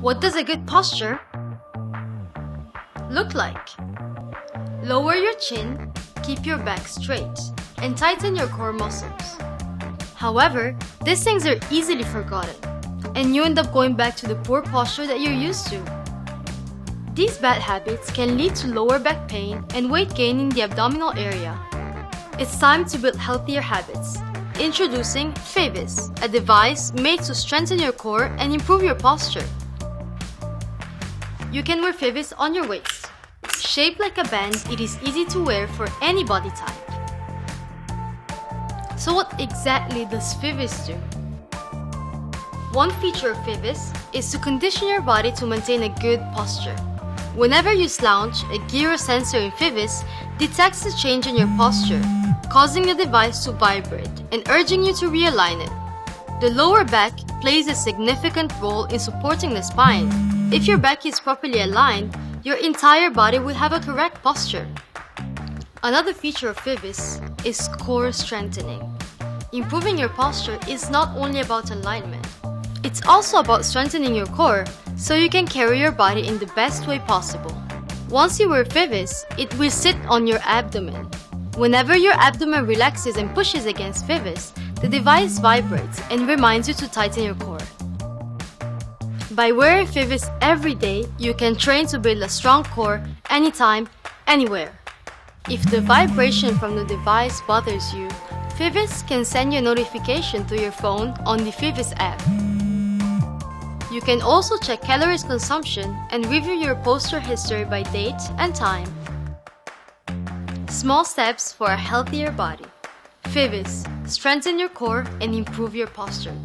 What does a good posture look like? Lower your chin, keep your back straight, and tighten your core muscles. However, these things are easily forgotten, and you end up going back to the poor posture that you're used to. These bad habits can lead to lower back pain and weight gain in the abdominal area. It's time to build healthier habits. Introducing FIVIS, a device made to strengthen your core and improve your posture. You can wear FIVIS on your waist. Shaped like a band, it is easy to wear for any body type. So what exactly does FIVIS do? One feature of FIVIS is to condition your body to maintain a good posture. Whenever you slouch, a gyro sensor in FIVIS detects a change in your posture, causing the device to vibrate and urging you to realign it. The lower back plays a significant role in supporting the spine. If your back is properly aligned, your entire body will have a correct posture. Another feature of FIVIS is core strengthening. Improving your posture is not only about alignment. It's also about strengthening your core so you can carry your body in the best way possible. Once you wear FIVIS, it will sit on your abdomen. Whenever your abdomen relaxes and pushes against FIVIS, the device vibrates and reminds you to tighten your core. By wearing FIVIS every day, you can train to build a strong core anytime, anywhere. If the vibration from the device bothers you, FIVIS can send you a notification to your phone on the FIVIS app. You can also check calories consumption and review your posture history by date and time. Small steps for a healthier body. FIVIS, strengthen your core and improve your posture.